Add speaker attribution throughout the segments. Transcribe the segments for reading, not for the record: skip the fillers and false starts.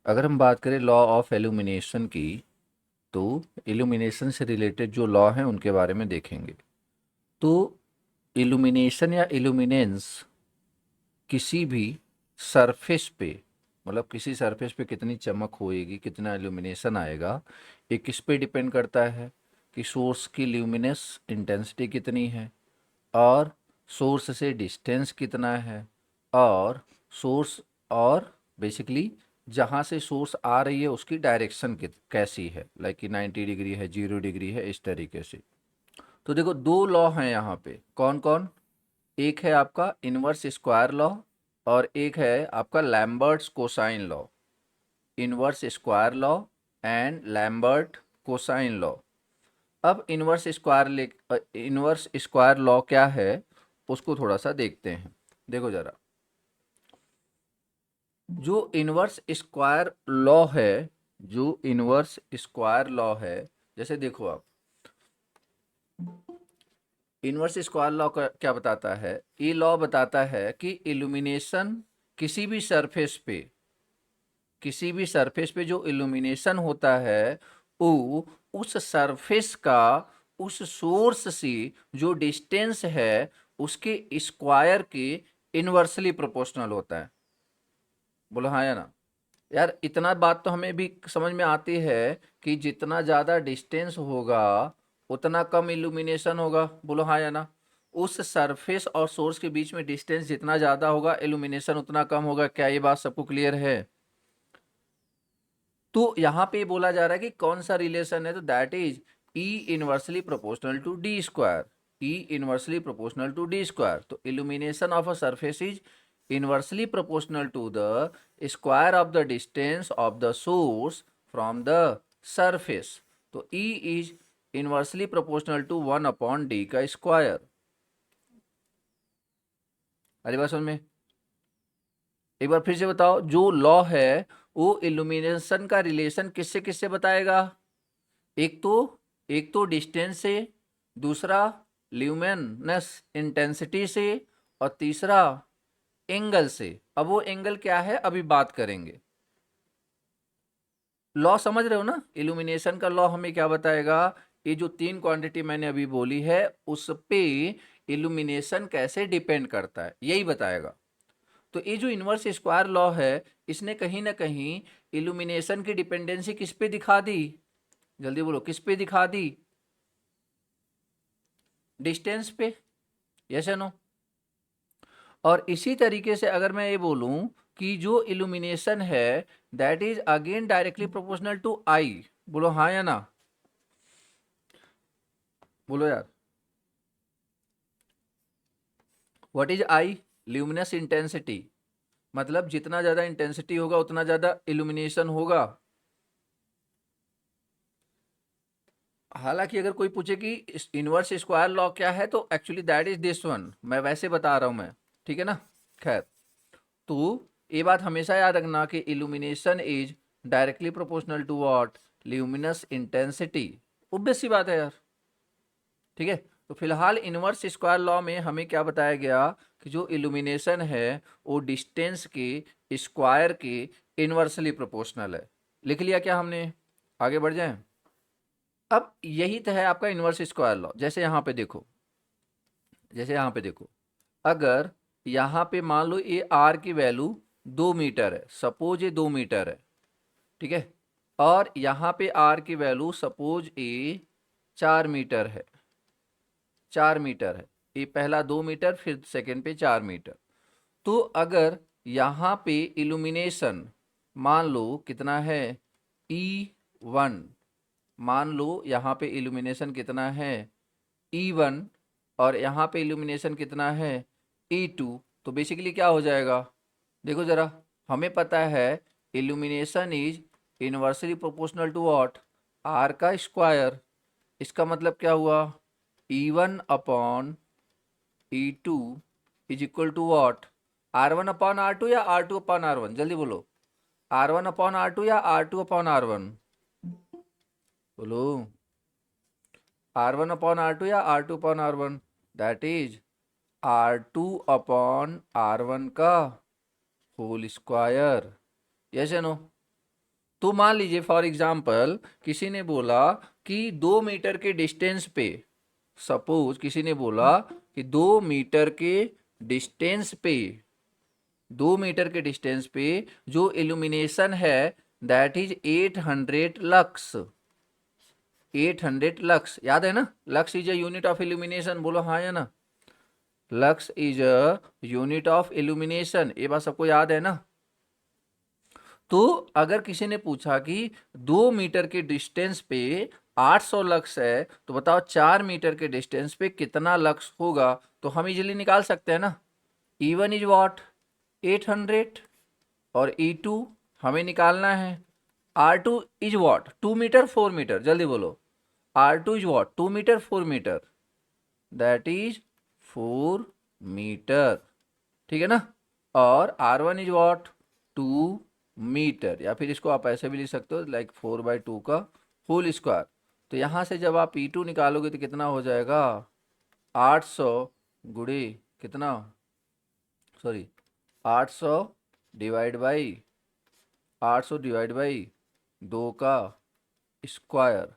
Speaker 1: अगर हम बात करें लॉ ऑफ इल्यूमिनेशन की, तो इल्यूमिनेशन से रिलेटेड जो लॉ हैं उनके बारे में देखेंगे। तो इल्यूमिनेशन या इल्यूमिनेंस किसी भी सरफेस पे, मतलब किसी सरफेस पे कितनी चमक होएगी, कितना इल्यूमिनेशन आएगा, ये किस पे डिपेंड करता है कि सोर्स की ल्यूमिनस इंटेंसिटी कितनी है, और सोर्स से डिस्टेंस कितना है, और सोर्स, और बेसिकली जहाँ से सोर्स आ रही है उसकी डायरेक्शन कैसी है, लाइक कि 90 डिग्री है, 0 डिग्री है, इस तरीके से। तो देखो, दो लॉ हैं यहाँ पे, कौन कौन। एक है आपका इनवर्स स्क्वायर लॉ, और एक है आपका Lambert's cosine law. Inverse square law and Lambert cosine law. अब इनवर्स स्क्वायर लॉ क्या है, उसको थोड़ा सा देखते हैं। देखो जरा, जो इनवर्स स्क्वायर लॉ है, जो इनवर्स स्क्वायर लॉ है, जैसे देखो आप, इनवर्स स्क्वायर लॉ का क्या बताता है। ये लॉ बताता है कि इल्यूमिनेशन किसी भी सरफेस पे, किसी भी सरफेस पे जो इल्यूमिनेशन होता है, वो उस सरफेस का उस सोर्स से जो डिस्टेंस है उसके स्क्वायर के इन्वर्सली प्रोपोर्शनल होता है। बोलो हाँ या ना। यार, इतना बात तो हमें भी समझ में आती है कि जितना ज़्यादा डिस्टेंस होगा उतना कम इल्यूमिनेशन होगा। बोलो हाँ या ना। उस सरफेस और सोर्स के बीच में डिस्टेंस जितना ज़्यादा होगा, इल्यूमिनेशन उतना कम होगा। क्या ये बात सबको क्लियर है? तो यहाँ पे बोला जा रहा है कि कौन सा रिलेशन है, तो that is E inversely proportional to D square. E inversely proportional to D square. तो illumination of a surface is inversely proportional to the square of the distance of the source from the surface. तो E is inversely proportional to 1/d का square. अरे बात समझ में? एक बार फिर से बताओ, जो लॉ है वो इल्यूमिनेशन का रिलेशन किससे किससे बताएगा। एक तो एक तो डिस्टेंस से, दूसरा ल्यूमिनस इंटेंसिटी से, और तीसरा एंगल से। अब वो एंगल क्या है अभी बात करेंगे। लॉ समझ रहे हो ना? इल्यूमिनेशन का लॉ हमें क्या बताएगा, ये जो तीन क्वांटिटी मैंने अभी बोली है उस पे इल्यूमिनेशन कैसे डिपेंड करता है, यही बताएगा। तो ये जो इनवर्स स्क्वायर लॉ है, इसने कहीं ना कहीं इल्यूमिनेशन की डिपेंडेंसी किस पे दिखा दी। जल्दी बोलो, किस पे दिखा दी? डिस्टेंस पे। यस या नो? और इसी तरीके से अगर मैं ये बोलूं कि जो इल्यूमिनेशन है that is again directly proportional to I. बोलो हाँ या ना। बोलो यार। What is I? Luminous intensity. मतलब जितना ज्यादा इंटेंसिटी होगा उतना ज्यादा इल्यूमिनेशन होगा। हालांकि अगर कोई पूछे कि इनवर्स स्क्वायर लॉ क्या है, तो actually that is this one, मैं वैसे बता रहा हूं मैं। ठीक है ना? खैर, तो ये बात हमेशा याद रखना कि illumination is directly proportional to what? Luminous intensity. Obvious सी बात है यार। ठीक है। तो फिलहाल इनवर्स स्क्वायर लॉ में हमें क्या बताया गया कि जो इल्यूमिनेशन है वो डिस्टेंस के स्क्वायर के इनवर्सली प्रोपोर्शनल है। लिख लिया क्या हमने? आगे बढ़ जाएं। अब यही तो है आपका इनवर्स स्क्वायर लॉ। जैसे यहाँ पे देखो, जैसे यहाँ पे देखो, अगर यहाँ पे मान लो ये आर की वैल्यू 2 मीटर है, सपोज ये 2 मीटर है। ठीक है। और यहाँ पे आर की वैल्यू सपोज ये 4 मीटर है। 4 मीटर है। ये पहला 2 मीटर, फिर सेकंड पे 4 मीटर। तो अगर यहाँ पे इल्यूमिनेशन मान लो कितना है, E1। मान लो यहाँ पे इल्यूमिनेशन कितना है, E1। और यहाँ पे इल्यूमिनेशन कितना है, E2। तो बेसिकली क्या हो जाएगा, देखो जरा। हमें पता है illumination is inversely proportional to what? R का स्क्वायर। इसका मतलब क्या हुआ, E1/E2 is equal to what? R1/R2 या R2/R1? जल्दी बोलो। R1/R2 या R2/R1? बोलो। R1/R2 या R2/R1? दैट इज R2/R1 का होल स्क्वायर। यस या नो? तो मान लीजिए फॉर एग्जाम्पल किसी ने बोला कि 2 मीटर के डिस्टेंस पे, सपोज किसी ने बोला कि 2 मीटर के डिस्टेंस पे, 2 मीटर के डिस्टेंस पे जो इल्यूमिनेशन है दैट इज 800 लक्स। 800 लक्स, याद है ना? Lux is a unit of illumination, बोलो हाँ या ना? Lux is a unit of illumination, ये बात सबको याद है ना? तो अगर किसी ने पूछा कि 2 मीटर के डिस्टेंस पे 800 लक्स है, तो बताओ 4 मीटर के डिस्टेंस पे कितना लक्स होगा? तो हम इजीली निकाल सकते हैं ना। E1 is what? 800, और E2 हमें निकालना है। R2 is what? 2 metre 4 metre, जल्दी बोलो। R2 is what? 2 metre 4 metre, that is 4 metre, ठीक है ना? और R1 इज वॉट? 2 मीटर, या फिर इसको आप ऐसे भी लिख सकते हो लाइक 4/2 का होल स्क्वायर। तो यहाँ से जब आप E2 निकालोगे तो कितना हो जाएगा? 800 गुणे कितना, सॉरी 800 डिवाइड बाई 2 का स्क्वायर,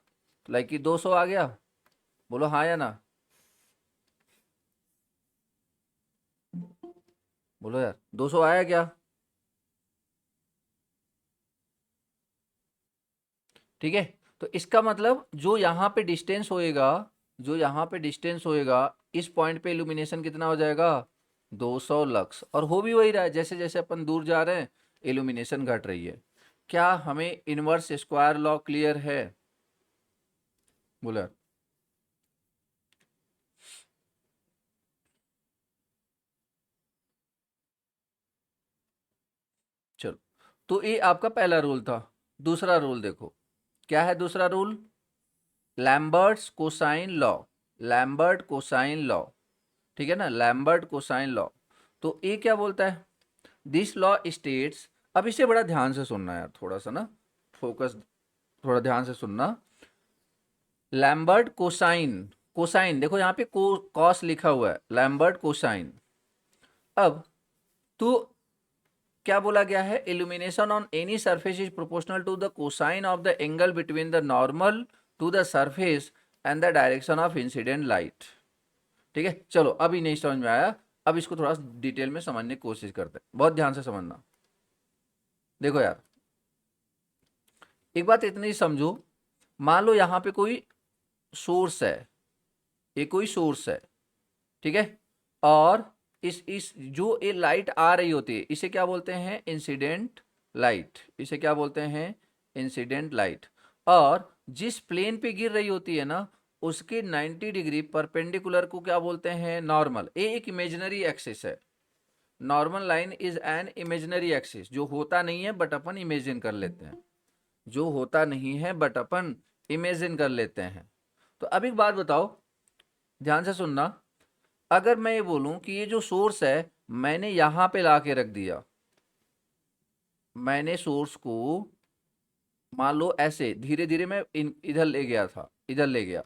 Speaker 1: लाइक कि 200 आ गया। बोलो हाँ या ना? बोलो यार, 200 आया क्या? ठीक है। तो इसका मतलब जो यहाँ पे डिस्टेंस होएगा, जो यहाँ पे डिस्टेंस होएगा, इस पॉइंट पे इल्यूमिनेशन कितना हो जाएगा? 200 लक्स। और हो भी वही रहा है, जैसे जैसे अपन दूर जा रहे हैं इल्यूमिनेशन घट रही है। क्या हमें इनवर्स स्क्वायर लॉ क्लियर है? बोला। चलो, तो ये आपका पहला रूल था। दूसरा रूल देखो, क्या है दूसरा rule? Lambert's cosine law. Lambert cosine law, ठीक है ना? Lambert cosine law. तो ये क्या बोलता है? दिस लॉ स्टेट्स, अब इसे बड़ा ध्यान से सुनना यार, थोड़ा सा ना फोकस, थोड़ा ध्यान से सुनना। लैम्बर्ट कोसाइन, कोसाइन देखो यहाँ पे कॉस लिखा हुआ है, लैम्बर्ट कोसाइन। अब तो क्या बोला गया है? Illumination on any surface is proportional to the cosine of the angle between the normal to the surface and the direction of incident light. ठीक है, चलो अभी नहीं समझ में आया, अब इसको थोड़ा डिटेल में समझने की कोशिश करते हैं, बहुत ध्यान से समझना। देखो यार, एक बात इतनी समझो, मान लो यहाँ पे कोई सोर्स है, ये कोई सोर्स है, ठीक है? और इस जो ये लाइट आ रही होती है, इसे क्या बोलते हैं? Incident light. इसे क्या बोलते हैं? Incident light. और जिस प्लेन पे गिर रही होती है ना, उसके 90 डिग्री परपेंडिकुलर को क्या बोलते हैं? नॉर्मल। ये एक इमेजिनरी एक्सिस है। Normal line is an imaginary axis, जो होता नहीं है बट अपन इमेजिन कर लेते हैं, जो होता नहीं है बट अपन इमेजिन कर लेते हैं। तो अब एक बात बताओ, ध्यान से सुनना। अगर मैं ये बोलूं कि ये जो सोर्स है मैंने यहां पे ला के रख दिया, मैंने सोर्स को मान लो ऐसे धीरे धीरे मैं इधर ले गया था, इधर ले गया,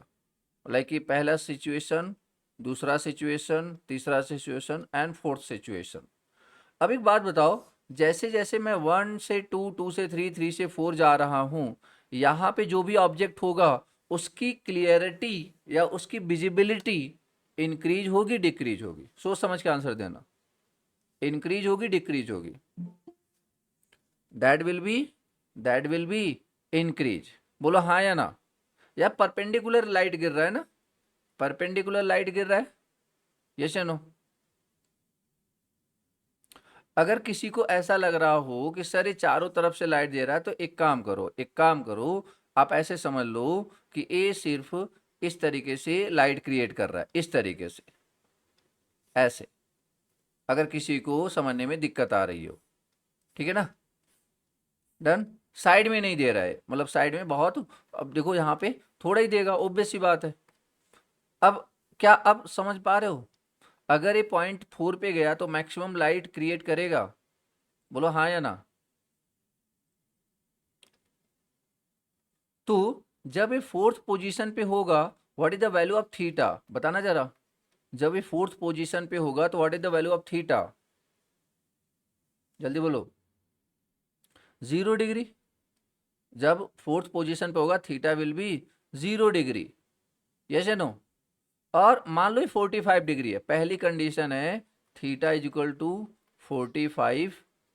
Speaker 1: लाइक कि पहला सिचुएशन, दूसरा सिचुएशन, तीसरा सिचुएशन एंड फोर्थ सिचुएशन। अब एक बात बताओ, जैसे जैसे मैं 1 से 2, 2 से 3, 3 से 4 जा रहा हूं, यहाँ पे जो भी ऑब्जेक्ट होगा उसकी क्लियरिटी या उसकी विजिबिलिटी इंक्रीज होगी डिक्रीज होगी? सोच समझ के आंसर देना। इंक्रीज होगी डिक्रीज होगी? That will B, that will be increase. बोलो हाँ या ना? या परपेंडिकुलर लाइट गिर रहा है ना, परपेंडिकुलर लाइट गिर रहा है, यस या नो? अगर किसी को ऐसा लग रहा हो कि सर ये चारों तरफ से लाइट दे रहा है, तो एक काम करो, एक काम करो, आप ऐसे समझ लो कि ये सिर्फ इस तरीके से लाइट क्रिएट कर रहा है, इस तरीके से, ऐसे, अगर किसी को समझने में दिक्कत आ रही हो, ठीक है ना? डन। साइड में नहीं दे रहा है, मतलब साइड में बहुत, अब देखो यहाँ पे थोड़ा ही देगा, ऑब्वियस सी बात है। अब क्या अब समझ पा रहे हो? अगर ये .4 पे गया तो मैक्सिमम लाइट क्रिएट करेगा? बोलो हाँ या ना? तो जब ये फोर्थ पोजीशन पे होगा, what is the value of theta? बताना जरा। जब ये फोर्थ पोजीशन पे होगा तो what is the value of theta? जल्दी बोलो। 0 डिग्री। जब फोर्थ पोजीशन पे होगा theta will be 0 degree, yes या नो। और मान लो ये 45 डिग्री है, पहली कंडीशन है theta is equal to 45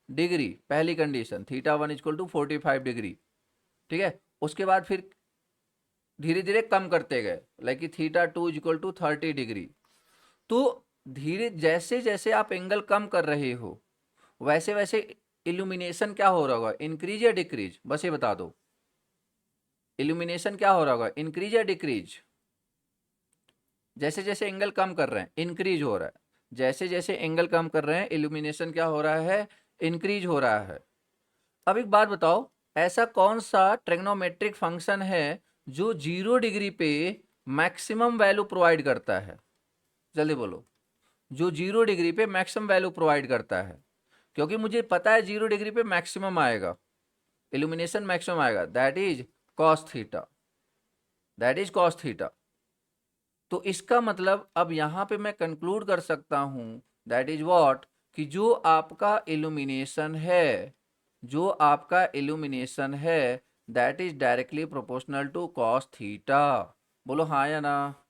Speaker 1: degree, पहली condition theta 1 is equal to 45 degree, ठीक है। उसके बाद फिर धीरे धीरे कम करते गए, लाइक कि theta 2 is equal to 30 degree. तो धीरे जैसे जैसे आप एंगल कम कर रहे हो वैसे वैसे इल्यूमिनेशन क्या हो रहा होगा, इंक्रीज या डिक्रीज, बस ये बता दो। इल्यूमिनेशन क्या हो रहा होगा, इंक्रीज या डिक्रीज। जैसे जैसे एंगल कम कर रहे हैं इंक्रीज हो रहा है, जैसे जैसे एंगल कम कर रहे हैं इल्यूमिनेशन क्या हो रहा है, इंक्रीज हो रहा है। अब एक बात बताओ, ऐसा कौन सा ट्रिग्नोमेट्रिक फंक्शन है जो 0 डिग्री पे मैक्सिमम वैल्यू प्रोवाइड करता है, जल्दी बोलो। जो 0 डिग्री पे मैक्सिमम वैल्यू प्रोवाइड करता है, क्योंकि मुझे पता है 0 डिग्री पे मैक्सिमम आएगा, इल्यूमिनेशन मैक्सिमम आएगा, that is cos theta, that is cos theta. तो इसका मतलब अब यहाँ पे मैं कंक्लूड कर सकता हूँ दैट इज व्हाट, कि जो आपका इल्यूमिनेशन है, जो आपका इल्यूमिनेशन है that is directly proportional to cos theta. बोलो हाँ या ना।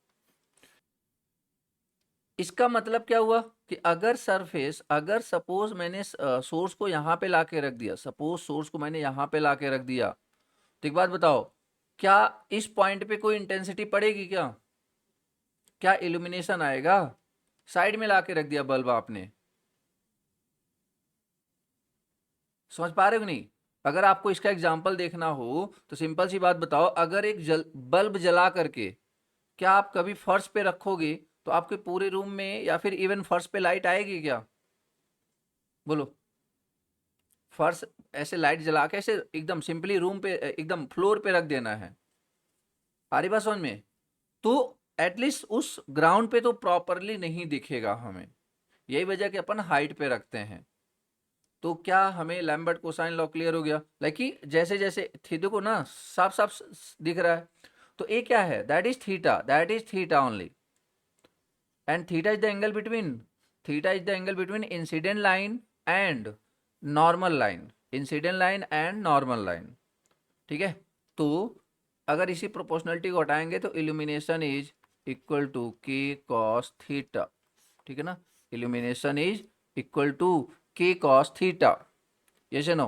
Speaker 1: इसका मतलब क्या हुआ कि अगर सरफेस, अगर सपोज मैंने सोर्स को यहाँ पे लाके रख दिया, सपोज सोर्स को मैंने यहाँ पे लाके रख दिया, तो एक बात बताओ, क्या इस पॉइंट पे कोई इंटेंसिटी पड़ेगी क्या, क्या इल्यूमिनेशन आएगा। साइड में लाके रख दिया बल्ब आपने, समझ पा रहे हो नहीं। अगर आपको इसका एग्जाम्पल देखना हो तो सिंपल सी बात बताओ, अगर एक बल्ब जला करके क्या आप कभी फर्श पे रखोगे तो आपके पूरे रूम में या फिर इवन फर्श पे लाइट आएगी क्या, बोलो। फर्श ऐसे लाइट जला के ऐसे एकदम सिंपली रूम पे एकदम फ्लोर पे रख देना है, आ रही बात समझ में। तो एटलीस्ट उस ग्राउंड पे तो प्रॉपरली नहीं दिखेगा हमें, यही वजह कि अपन हाइट पे रखते हैं। तो क्या हमें लैम्बर्ट कोसाइन लॉ क्लियर हो गया, लाइक कि जैसे जैसे थीटा को ना साफ साफ दिख रहा है, तो ए क्या है, that is theta only, and theta is the angle between, theta is the angle between incident line and normal line, incident line and normal line, ठीक है। तो अगर इसी प्रोपोर्शनलिटी को हटाएंगे तो इल्यूमिनेशन इज इक्वल टू के कॉस थीटा, ठीक है ना, इल्यूमिनेशन इज इक्वल टू के कॉस थीटा, यस नो।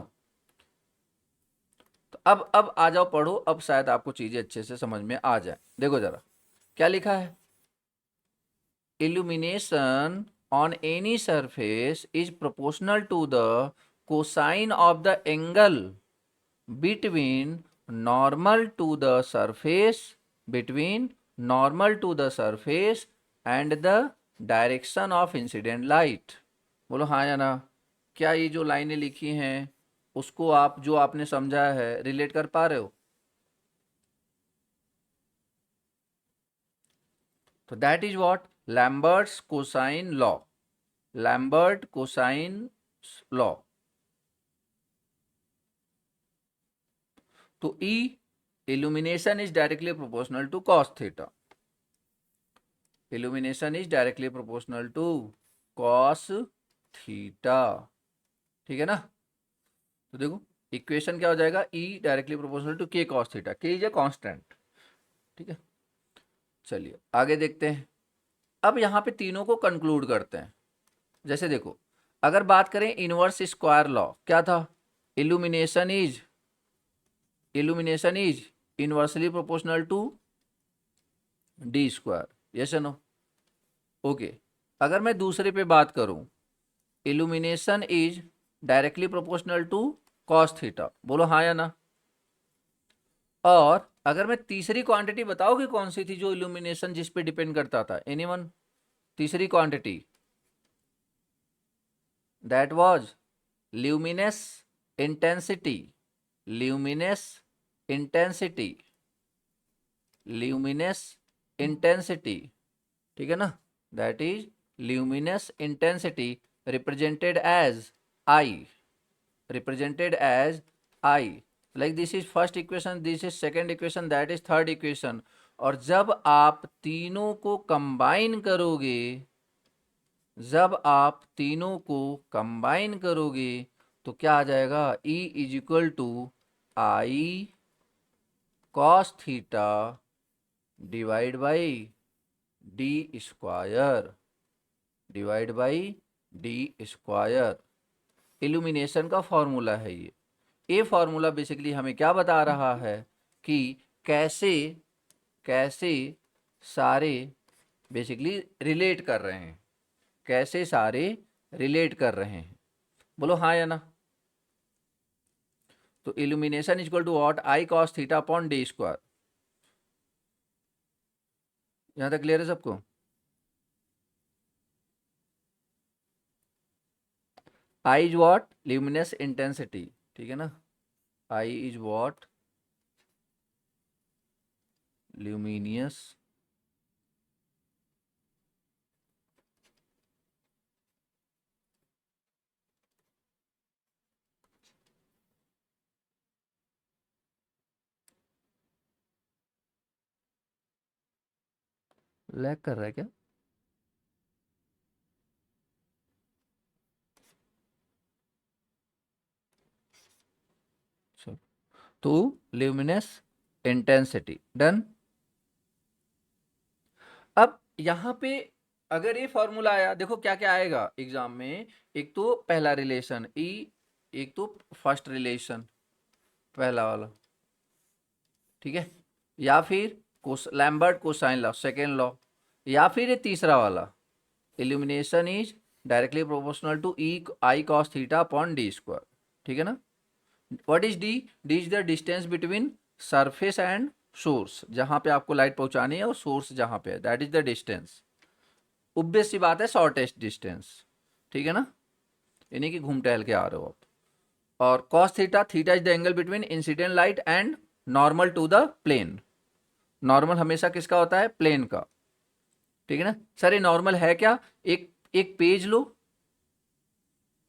Speaker 1: तो अब आ जाओ पढ़ो, अब शायद आपको चीजें अच्छे से समझ में आ जाए। देखो जरा क्या लिखा है, illumination on any surface is proportional to the cosine of the angle between normal to the surface, between normal to the surface and the direction of incident light। बोलो हाँ या ना। क्या ये जो लाइनें लिखी हैं उसको आप जो आपने समझा है रिलेट कर पा रहे हो। तो that is what, Lambert's cosine law, Lambert cosine law. तो E illumination is directly proportional to cos theta, illumination is directly proportional to cos theta, ठीक है ना। तो देखो इक्वेशन क्या हो जाएगा, E directly proportional to K cos theta, K is a constant, ठीक है। चलिए आगे देखते हैं। अब यहाँ पे तीनों को कंक्लूड करते हैं। जैसे देखो अगर बात करें इनवर्स स्क्वायर लॉ, क्या था, illumination is, illumination is inversely proportional to D square, yes no. Okay, अगर मैं दूसरे पे बात करूं, illumination is directly proportional to cos theta, बोलो हाँ या ना। और अगर मैं तीसरी क्वांटिटी बताओगे कौन सी थी जो इल्यूमिनेशन जिस पे डिपेंड करता था, एनीवन, तीसरी quantity, that was luminous intensity, luminous intensity, luminous intensity, ठीक है ना, that is luminous intensity represented as I, represented as I, like this is first equation, this is second equation, that is third equation। और जब आप तीनों को combine करोगे, जब आप तीनों को कंबाइन करोगे तो क्या आ जाएगा, E is equal to I cos theta divide by D square divide by D square. Illumination का फॉर्मूला है ये फॉर्मूला बेसिकली हमें क्या बता रहा है कि कैसे कैसे सारे बेसिकली रिलेट कर रहे हैं, कैसे सारे रिलेट कर रहे हैं। बोलो हाँ या ना। तो illumination equal to what, I cos theta upon D square. यहां तक क्लियर है सबको? I is what, luminous intensity, ठीक है ना। I is what, luminous lag कर रहा है क्या? चलो, तो ल्यूमिनस इंटेंसिटी डन। अब यहाँ पे अगर ये फॉर्मूला आया, देखो क्या क्या आएगा एग्जाम में। एक तो पहला रिलेशन ई, एक तो फर्स्ट रिलेशन पहला वाला, ठीक है, या फिर Lambert cosine law second law, या फिर ये तीसरा वाला, illumination is directly proportional to E I cos theta upon D square, ठीक है ना। What is D? D is the distance between surface and source, जहां पे आपको लाइट पहुंचानी है और सोर्स जहां पे है, that is the distance. Obvious सी बात है, शॉर्टेस्ट डिस्टेंस, ठीक है ना, यानी कि घूम टहल के आ रहे हो आप। और cos theta, theta is the angle between incident light and normal to the plane. Normal हमेशा किसका होता है? प्लेन का, ठीक है ना। सर ये नॉर्मल है क्या? एक एक पेज लो,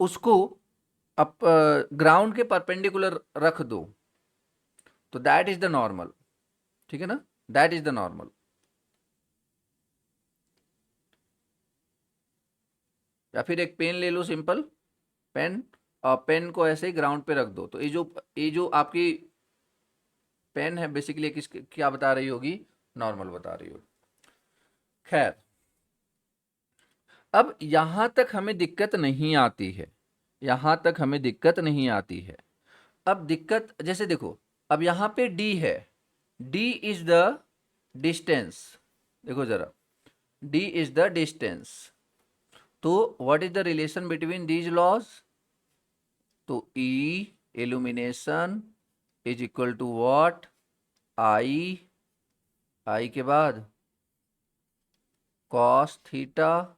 Speaker 1: उसको अप ग्राउंड के परपेंडिकुलर रख दो, तो दैट इज द नॉर्मल, ठीक है ना, दैट इज द नॉर्मल। या फिर एक पेन ले लो, सिंपल पेन, और पेन को ऐसे ही ग्राउंड पे रख दो, तो ये जो आपकी पेन है बेसिकली किस क्या बता रही होगी? नॉर्मल बता रही होगी। खैर, अब यहां तक हमें दिक्कत नहीं आती है, यहां तक हमें दिक्कत नहीं आती है। अब दिक्कत जैसे देखो, अब यहां पे d है, d इज द डिस्टेंस, देखो जरा, d इज द डिस्टेंस, तो what is the relation between these laws? तो E illumination is equal to what, I के बाद cos theta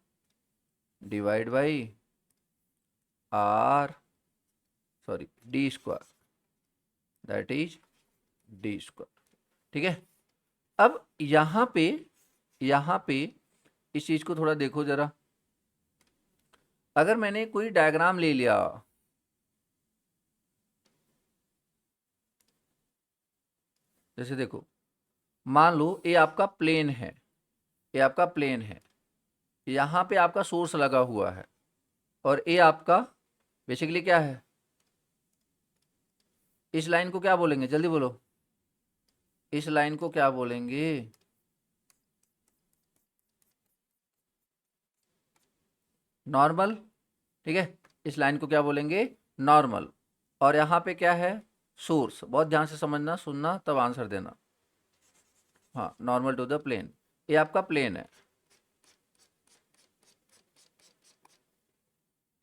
Speaker 1: divide by R, sorry D square, that is D square, ठीक है। अब यहां पे इस चीज को थोड़ा देखो जरा। अगर मैंने कोई डायग्राम ले लिया, जैसे देखो, मान लो ये आपका प्लेन है, ये आपका प्लेन है, यहाँ पे आपका सोर्स लगा हुआ है, और ये आपका बेसिकली क्या है? इस लाइन को क्या बोलेंगे? जल्दी बोलो, इस लाइन को क्या बोलेंगे? नॉर्मल, ठीक है, इस लाइन को क्या बोलेंगे? नॉर्मल। और यहाँ पे क्या है? सोर्स। बहुत ध्यान से समझना, सुनना, तब आंसर देना। हाँ, नॉर्मल टू द प्लेन, ये आपका प्लेन है,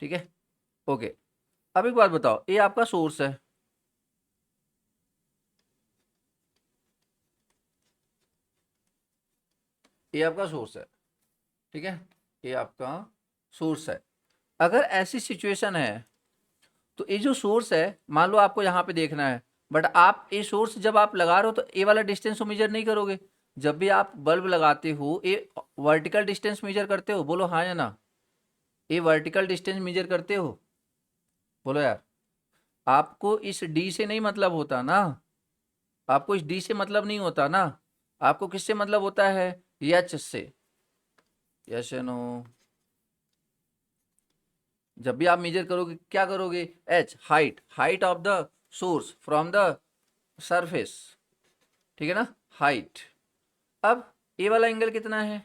Speaker 1: ठीक है, ओके। अब एक बात बताओ, ये आपका सोर्स है, ये आपका सोर्स है, ठीक है, ये आपका सोर्स है। अगर ऐसी सिचुएशन है, तो ये जो सोर्स है, मान लो आपको यहाँ पे देखना है, बट आप ये सोर्स जब आप लगा रहे हो तो ये वाला डिस्टेंस को मेजर नहीं करोगे। जब भी आप बल्ब लगाते हो, ये वर्टिकल डिस्टेंस मेजर करते हो? बोलो हाँ या ना। ये वर्टिकल डिस्टेंस मेजर करते हो? बोलो यार। आपको इस डी से नहीं मतलब होता ना, आपको इस डी से मतलब नहीं होता ना, आपको किससे मतलब होता है? एच से। यस या नो? जब भी आप मेजर करोगे क्या करोगे? H, height, height of the source from the surface, ठीक है ना, हाइट। अब ए वाला एंगल कितना है,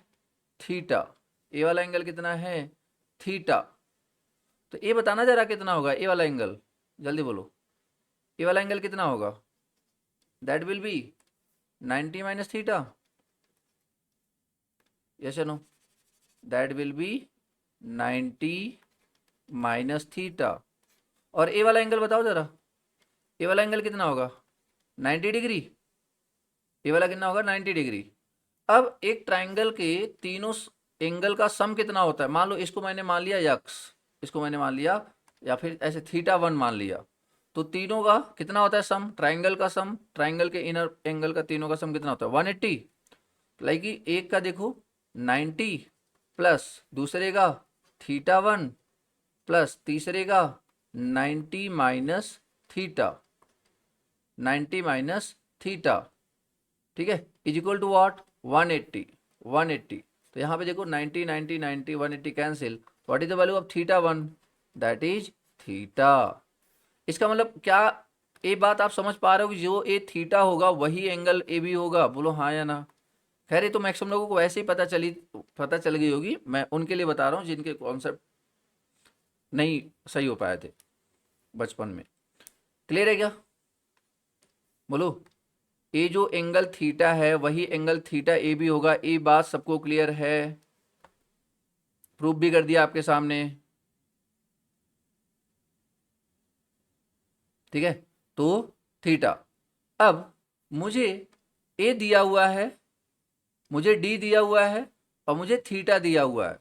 Speaker 1: थीटा। ए वाला एंगल कितना है, थीटा। तो ये बताना जरा कितना होगा ए वाला एंगल, जल्दी बोलो। ए वाला एंगल कितना होगा, that will be 90 minus theta, yes या no, that will be 90 minus theta. और ए वाला एंगल बताओ जरा, ए वाला एंगल कितना होगा, 90 डिग्री। ए वाला कितना होगा, 90 डिग्री। अब एक ट्राइंगल के तीनों एंगल का सम कितना होता है, मान लो इसको मैंने मान लिया यक्स, इसको मैंने मान लिया, या फिर ऐसे थीटा 1 मान लिया, तो तीनों का कितना होता है सम, ट्राइंगल का सम, ट्राइंगल के इनर एंगल का तीनों का सम कितना होता है, 180। लाइक कि एक का देखो 90 प्लस दूसरे का थीटा 1 प्लस तीसरे का 90 माइनस थीटा, 90 माइनस थीटा, ठीक है, इज इक्वल टू व्हाट, 180, 180। तो यहाँ पे देखो 90 90 90 180 cancel, what is the value of theta 1, that is theta. इसका मतलब क्या, ये बात आप समझ पा रहे हो कि जो ए थीटा होगा वही एंगल ए बी होगा, बोलो हाँ या ना। खैर ये तो मैक्सिमम लोगों को वैसे ही पता चल गई होगी, मैं उनके लिए बता रहा हूँ जिनके कॉन्सेप्ट नहीं सही हो पाए थे बचपन में। क्लियर है क्या, बोलो। ये जो एंगल थीटा है वही एंगल थीटा ए भी होगा, ये बात सबको क्लियर है, प्रूफ भी कर दिया आपके सामने, ठीक है। तो थीटा, अब मुझे ए दिया हुआ है, मुझे डी दिया हुआ है, और मुझे थीटा दिया हुआ है,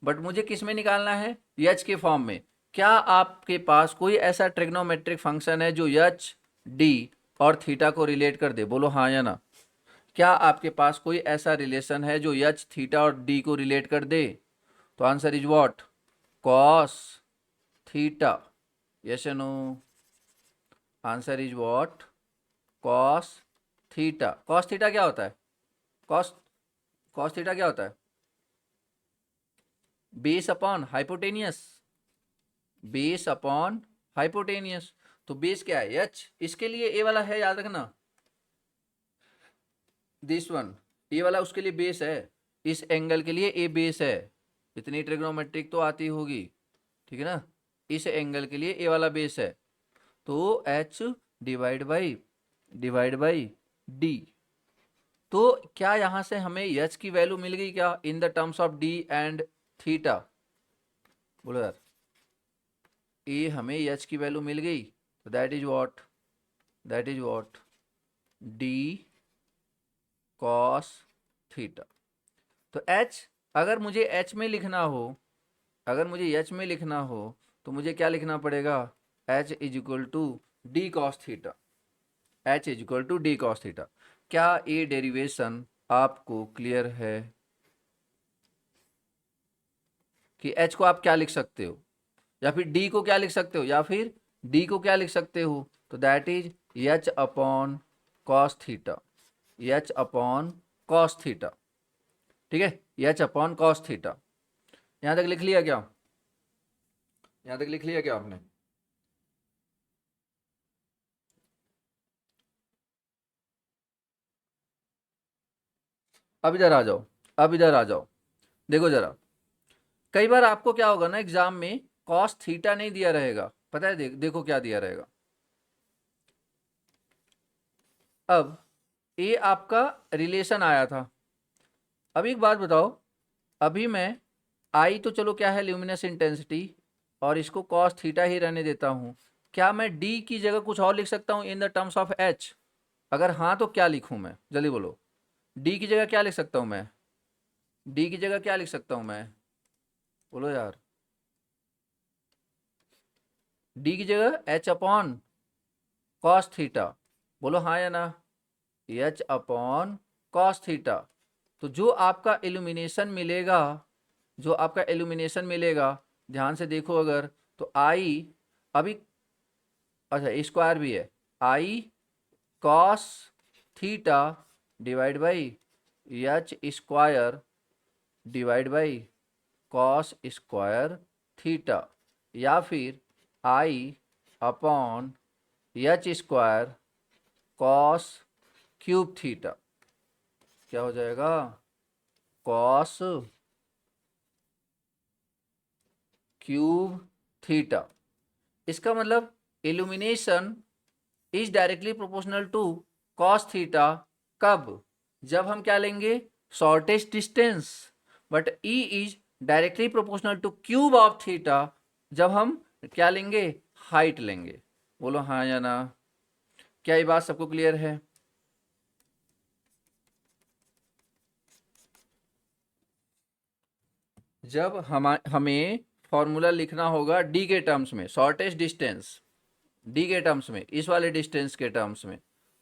Speaker 1: बट मुझे किस में निकालना है, एच के फॉर्म में। क्या आपके पास कोई ऐसा ट्रिग्नोमेट्रिक फंक्शन है जो एच डी और थीटा को रिलेट कर दे, बोलो हाँ या ना। क्या आपके पास कोई ऐसा रिलेशन है जो एच थीटा और डी को रिलेट कर दे, तो answer is what, cos theta, yes या no, answer is what, cos theta. Cos theta क्या होता है, कॉस कॉस थीटा क्या होता है, base upon hypotenuse, base upon hypotenuse. तो बेस क्या है, एच, इसके लिए ए वाला है, याद रखना, दिस वन, ये वाला उसके लिए बेस है, इस एंगल के लिए ए बेस है, इतनी ट्रिग्नोमेट्रिक तो आती होगी, ठीक है ना, इस एंगल के लिए ए वाला बेस है। तो एच डिवाइड बाई डी। तो क्या यहां से हमें एच की वैल्यू मिल गई क्या, in the terms of D and theta, बोलो यार, ए हमें एच की वैल्यू मिल गई, तो that is what, that is what, D cos theta. तो एच, अगर मुझे एच में लिखना हो, अगर मुझे एच में लिखना हो, तो मुझे क्या लिखना पड़ेगा, H is equal to D cos theta, H is equal to D cos theta. क्या ये डेरिवेशन आपको क्लियर है कि एच को आप क्या लिख सकते हो, या फिर डी को क्या लिख सकते हो, या फिर डी को क्या लिख सकते हो, तो that is H upon cos theta, H upon cos theta, ठीक है, एच अपॉन कॉस थीटा। यहां तक लिख लिया क्या, यहां तक लिख लिया क्या आपने, अब इधर आ जाओ, अब इधर आ जाओ, देखो जरा, कई बार आपको क्या होगा ना एग्जाम में, कॉस थीटा नहीं दिया रहेगा, पता है, देखो क्या दिया रहेगा। अब ये आपका रिलेशन आया था, अब एक बात बताओ, अभी मैं आई तो चलो क्या है ल्यूमिनस इंटेंसिटी, और इसको कॉस थीटा ही रहने देता हूं, क्या मैं डी की जगह कुछ और लिख सकता हूं in the terms of H, अगर हाँ तो क्या लिखूं मैं, जल्दी बोलो, डी की जगह क्या लिख सकता हूं मैं, डी की जगह क्या लिख सकता हूं मैं, बोलो यार, डी की जगह एच अपॉन कॉस थीटा, बोलो हाँ या ना, एच अपॉन कॉस थीटा। तो जो आपका इल्यूमिनेशन मिलेगा, जो आपका इल्यूमिनेशन मिलेगा, ध्यान से देखो अगर, तो आई, अभी अच्छा स्क्वायर भी है, I cos theta divide by H square divide by cos square theta, या फिर I upon H square cos cube theta, क्या हो जाएगा, कॉस क्यूब थीटा। इसका मतलब illumination is directly proportional to cos theta, कब, जब हम क्या लेंगे, shortest distance, but E is directly proportional to cube of theta, जब हम क्या लेंगे, हाइट लेंगे। बोलो हाँ या ना, क्या ये बात सबको क्लियर है? जब हमें फॉर्मूला लिखना होगा डी के टर्म्स में, शॉर्टेस्ट डिस्टेंस डी के टर्म्स में, इस वाले डिस्टेंस के टर्म्स में,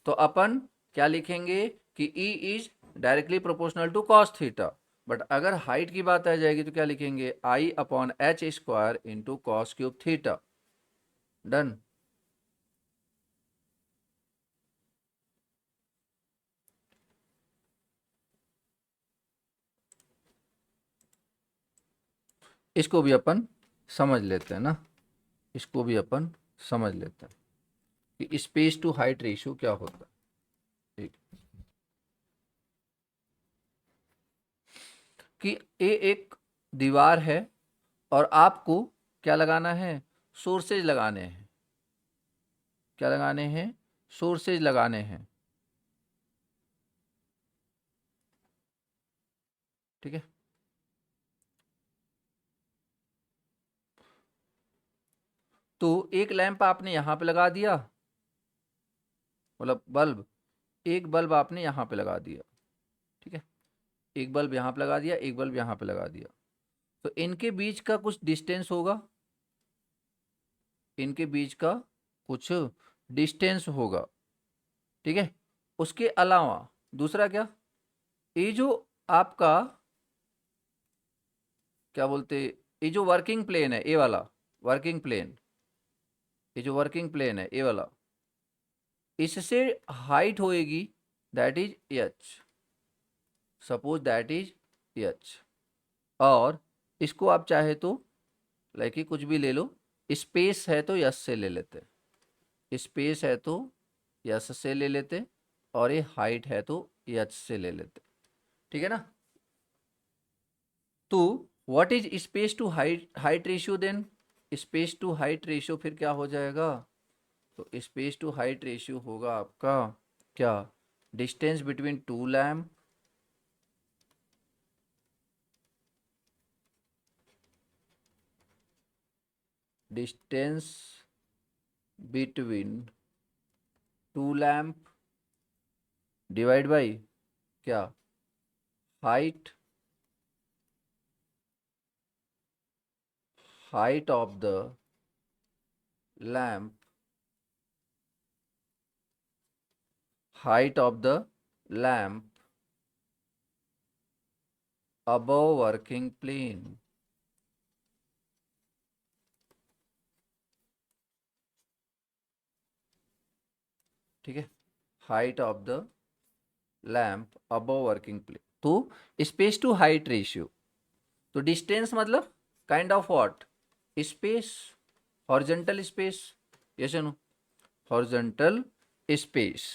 Speaker 1: तो अपन क्या लिखेंगे कि E is directly proportional to cos theta. But अगर हाइट की बात आ जाएगी तो क्या लिखेंगे, I upon H square into cos cube theta. Done. इसको भी अपन समझ लेते हैं ना, इसको भी अपन समझ लेते हैं कि स्पेस टू हाइट रेशियो क्या होता है। ठीक, कि ये एक दीवार है और आपको क्या लगाना है, सोर्सेज लगाने हैं, क्या लगाने हैं, सोर्सेज लगाने हैं। ठीक है, तो एक लैंप आपने यहाँ पे लगा दिया, मतलब बल्ब, एक बल्ब आपने यहाँ पे लगा दिया, ठीक है, एक बल्ब यहाँ पे लगा दिया, एक बल्ब यहाँ पे लगा दिया, तो इनके बीच का कुछ डिस्टेंस होगा, इनके बीच का कुछ डिस्टेंस होगा, ठीक है। उसके अलावा दूसरा क्या, ये जो आपका क्या बोलते, ये जो वर्किंग प्लेन है, ये वाला वर्किंग प्लेन, ये जो वर्किंग प्लेन है ये वाला, इससे हाइट होएगी, that is H, suppose that is H. और इसको आप चाहे तो लाइक कि कुछ भी ले लो, स्पेस है तो यस से ले लेते, स्पेस है तो यस से ले लेते, और ये हाइट है तो एच से ले लेते, ठीक है ना। तो what is space to height ratio then, space to height ratio फिर क्या हो जाएगा, तो स्पेस टू हाइट रेशियो होगा आपका क्या, distance between two lamp, distance between two lamp divide by क्या, height, height of the lamp, height of the lamp above working plane, ठीक है, height of the lamp above working plane. तो space to height ratio, तो distance मतलब kind of what, space, horizontal space, yes no, horizontal space.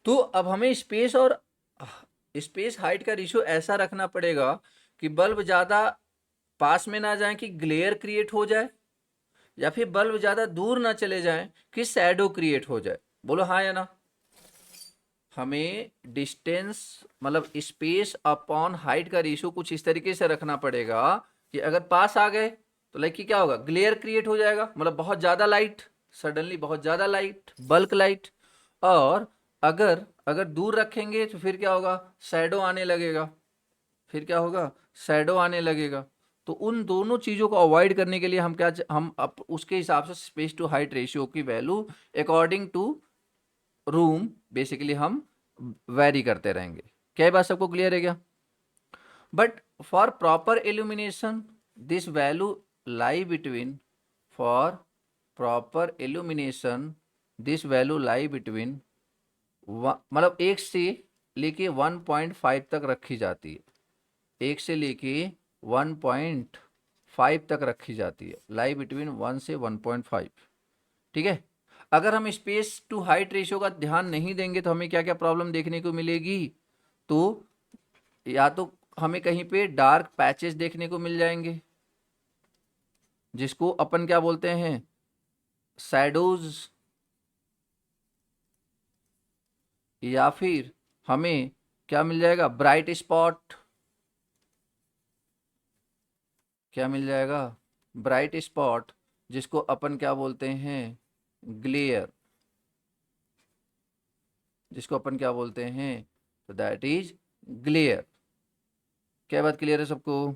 Speaker 1: तो अब हमें space और space height का रेशियो ऐसा रखना पड़ेगा कि बल्ब ज़्यादा पास में ना जाए कि ग्लेयर क्रिएट हो जाए, या फिर बल्ब ज़्यादा दूर ना चले जाएं कि शैडो क्रिएट हो जाए। बोलो हाँ या ना। हमें डिस्टेंस मतलब स्पेस अपॉन हाइट का रेशियो कुछ इस तरीके से रखना पड़ेगा कि अगर पास आ गए तो लाइक कि क्या होगा, ग्लेयर क्रिएट हो जाएगा, मतलब बहुत ज़्यादा लाइट, सडनली बहुत ज़्यादा लाइट, बल्क लाइट। और अगर अगर दूर रखेंगे तो फिर क्या होगा, शैडो आने लगेगा, फिर क्या होगा, शैडो आने लगेगा। तो उन दोनों चीज़ों को अवॉइड करने के लिए हम क्या, हम उसके हिसाब से स्पेस टू हाइट रेशियो की value according to room basically हम वेरी करते रहेंगे। क्या ये बात सबको क्लियर है क्या? But for proper illumination this value lie between, for proper illumination this value lie between मतलब 1 से लेके 1.5 तक रखी जाती है, 1 से लेके 1.5 तक रखी जाती है, लाई बिटवीन 1 से 1.5। ठीक है। अगर हम स्पेस टू हाइट रेशियो का ध्यान नहीं देंगे तो हमें क्या क्या प्रॉब्लम देखने को मिलेगी, तो या तो हमें कहीं पे डार्क पैचेस देखने को मिल जाएंगे जिसको अपन क्या बोलते हैं, शैडोज, या फिर हमें क्या मिल जाएगा, ब्राइट स्पॉट, क्या मिल जाएगा, ब्राइट स्पॉट, जिसको अपन क्या बोलते हैं, ग्लेयर, जिसको अपन क्या बोलते हैं, तो दैट इज ग्लेयर। क्या बात क्लियर है सबको?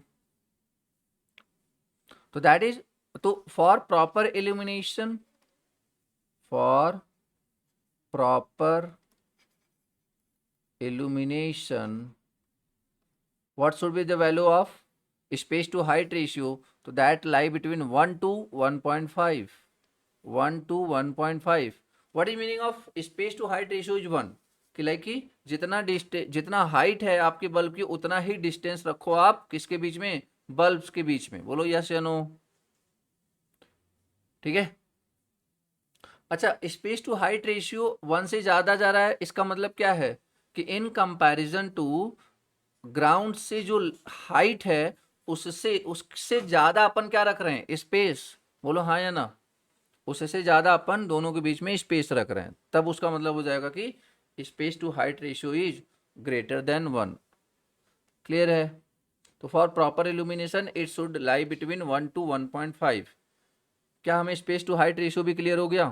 Speaker 1: तो दैट इज, तो for proper illumination, for proper illumination, what should be the value of space to height ratio, तो that lie between 1 to 1.5, 1 to 1.5। what is meaning of space to height ratio is 1, कि like कि जितना distance, जितना height है आपके bulb की उतना ही distance रखो आप किसके बीच में, बल्ब्स के बीच में। बोलो यस या नो? ठीक है। अच्छा, स्पेस टू हाइट रेशियो 1 से ज़्यादा जा रहा है, इसका मतलब क्या है कि इन कंपैरिजन टू ग्राउंड से जो हाइट है उससे उससे ज़्यादा अपन क्या रख रहे हैं, स्पेस। बोलो हाँ या ना? उससे ज़्यादा अपन दोनों के बीच में स्पेस रख रहे हैं, तब उसका मतलब हो जाएगा कि space to height ratio is greater than 1। Clear है? तो for proper illumination it should lie between 1 to 1.5। क्या हमें स्पेस टू हाइट रेशियो भी क्लियर हो गया?